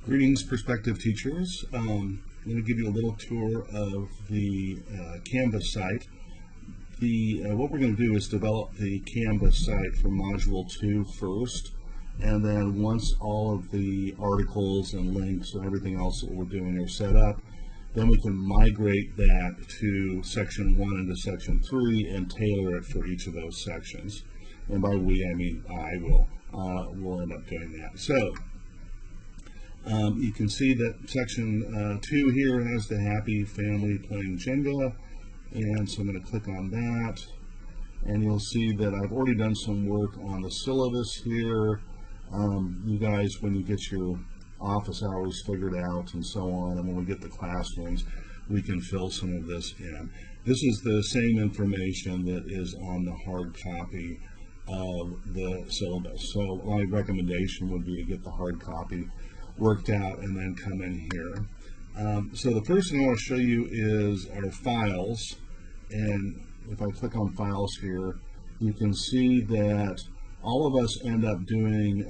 Greetings, prospective teachers. I'm going to give you a little tour of the Canvas site. What we're going to do is develop the Canvas site for Module 2 first, and then once all of the articles and links and everything else that we're doing are set up, then we can migrate that to Section 1 into Section 3 and tailor it for each of those sections. And by we, I mean I will end up doing that. So, you can see that Section 2 here has the happy family playing Jenga, and so I'm going to click on that, and you'll see that I've already done some work on the syllabus here. You guys, when you get your office hours figured out and so on, and when we get the classrooms, we can fill some of this in. This is the same information that is on the hard copy of the syllabus. So my recommendation would be to get the hard copy worked out and then come in here. So the first thing I want to show you is our files, and if I click on files here, you can see that all of us end up doing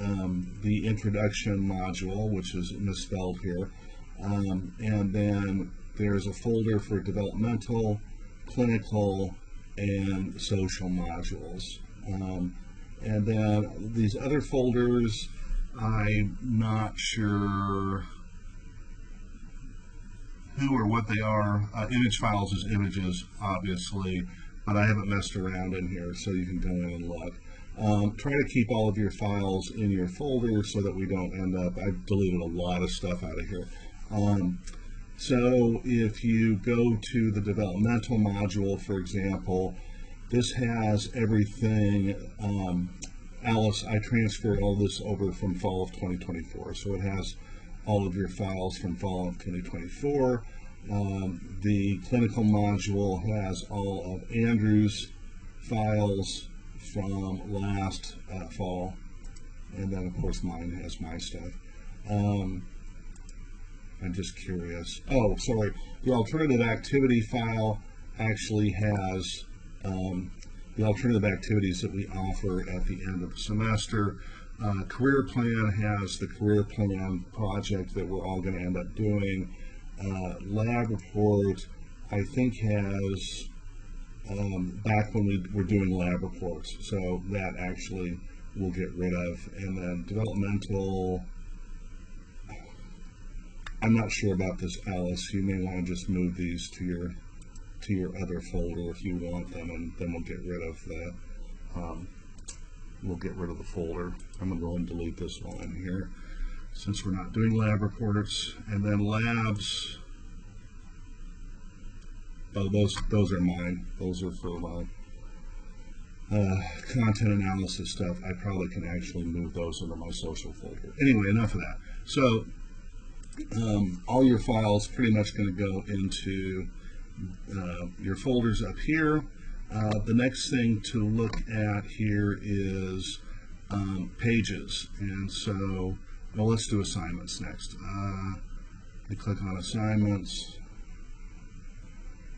the introduction module, which is misspelled here, and then there's a folder for developmental, clinical, and social modules. And then these other folders, I'm not sure who or what they are. Image files is images, obviously, but I haven't messed around in here, so you can go in and look. Try to keep all of your files in your folder so that we don't end up, I've deleted a lot of stuff out of here. So if you go to the developmental module, for example, this has everything. Alice, I transferred all this over from fall of 2024, so it has all of your files from fall of 2024. The clinical module has all of Andrew's files from last fall, and then of course mine has my stuff. I'm just curious. Oh, sorry. The alternative activity file actually has the alternative activities that we offer at the end of the semester. Career plan has the career plan project that we're all going to end up doing. Lab report, I think, has back when we were doing lab reports, so that actually we'll get rid of. And then developmental, I'm not sure about this, Alice. You may want to just move these to your other folder if you want them, and then we'll get rid of the folder. I'm going to go ahead and delete this one in here since we're not doing lab reports. And then labs, oh, those are mine. Those are for my content analysis stuff. I probably can actually move those into my social folder. Anyway, enough of that. So all your files pretty much going to go into your folders up here. The next thing to look at here is pages, and so, well, let's do assignments next. You click on assignments.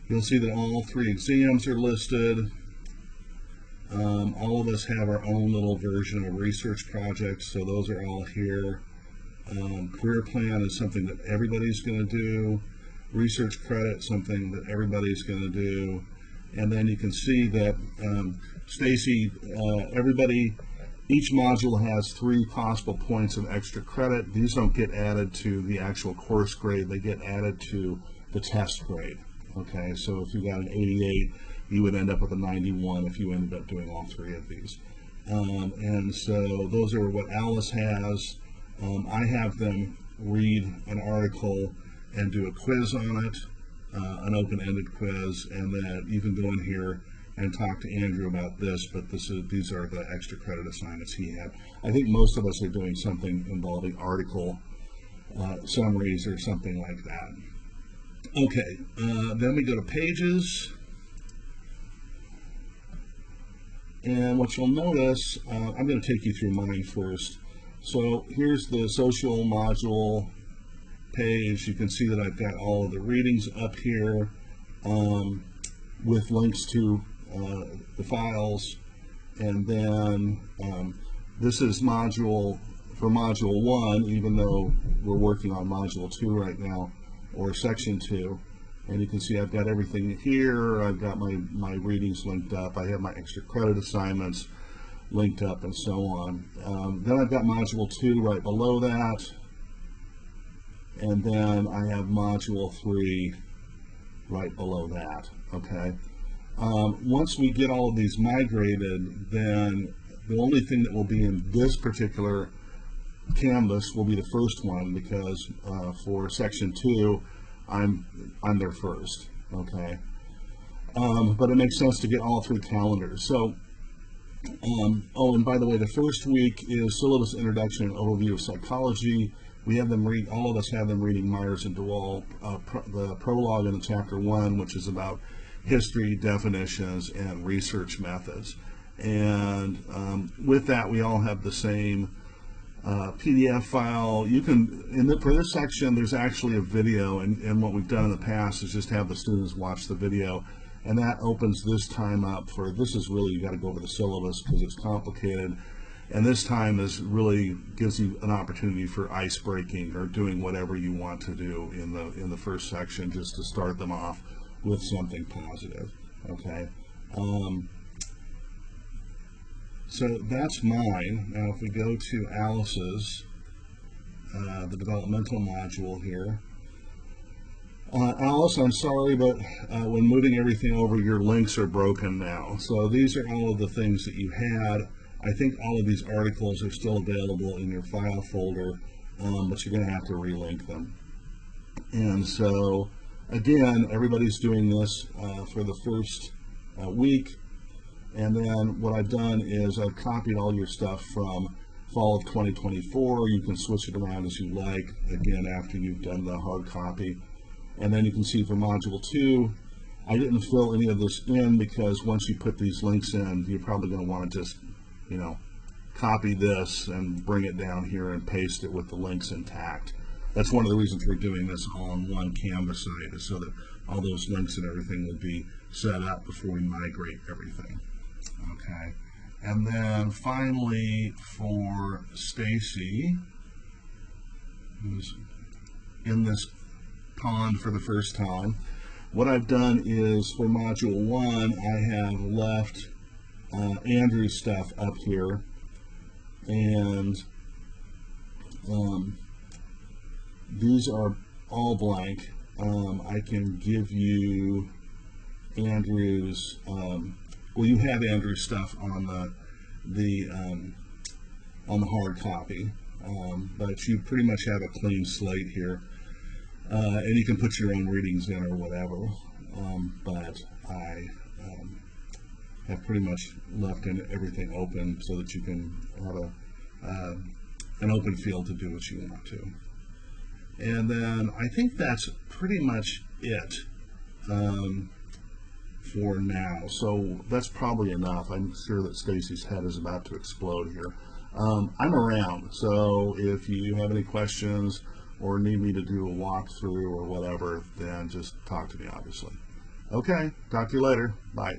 You'll see that all 3 exams are listed. All of us have our own little version of a research project, so those are all here. Career plan is something that everybody's going to do. Research credit, something that everybody's going to do. And then you can see that Stacy, each module has 3 possible points of extra credit. These don't get added to the actual course grade, they get added to the test grade. Okay, so if you got an 88, you would end up with a 91 if you ended up doing all 3 of these. And so those are what Alice has. I have them read an article and do a quiz on it, an open-ended quiz, and then you can go in here and talk to Andrew about this, but these are the extra credit assignments he had. I think most of us are doing something involving article summaries or something like that. Okay, then we go to pages, and what you'll notice, I'm going to take you through mine first. So here's the social module page. You can see that I've got all of the readings up here with links to the files, and then this is module for Module 1, even though we're working on Module 2 right now, or Section 2. And you can see I've got everything here. I've got my readings linked up. I have my extra credit assignments linked up and so on. Then I've got Module 2 right below that. And then I have Module 3 right below that, okay? Once we get all of these migrated, then the only thing that will be in this particular canvas will be the first one, because for Section 2, I'm there first, okay? But it makes sense to get all 3 calendars. So, oh, and by the way, the first week is Syllabus Introduction and Overview of Psychology. We have them read, all of us have them reading Myers and DeWall, the prologue in Chapter 1, which is about history, definitions, and research methods. And with that, we all have the same PDF file. You can, for this section, there's actually a video, and what we've done in the past is just have the students watch the video, and that opens this time up for, this is really, you got to go over the syllabus because it's complicated, and this time is really gives you an opportunity for ice breaking or doing whatever you want to do in the first section, just to start them off with something positive, okay? So that's mine. Now if we go to Alice's, the developmental module here. Alice, I'm sorry, but when moving everything over, your links are broken now. So these are all of the things that you had. I think all of these articles are still available in your file folder, but you're going to have to relink them. And so, again, everybody's doing this for the first week. And then what I've done is I've copied all your stuff from fall of 2024. You can switch it around as you like, again, after you've done the hard copy. And then you can see for Module 2, I didn't fill any of this in because once you put these links in, you're probably going to want to just, you know, copy this and bring it down here and paste it with the links intact. That's one of the reasons we're doing this all on one Canvas site, is so that all those links and everything will be set up before we migrate everything. Okay, and then finally for Stacy, who's in this pond for the first time, what I've done is for Module 1, I have left Andrew's stuff up here, and these are all blank. I can give you Andrew's, well, you have Andrew's stuff on the hard copy, but you pretty much have a clean slate here, and you can put your own readings in or whatever. But I have pretty much left everything open so that you can have an open field to do what you want to. And then I think that's pretty much it. For now, so that's probably enough. I'm sure that Stacy's head is about to explode here. I'm around, so if you have any questions or need me to do a walkthrough or whatever, then just talk to me, obviously. Okay, talk to you later. Bye.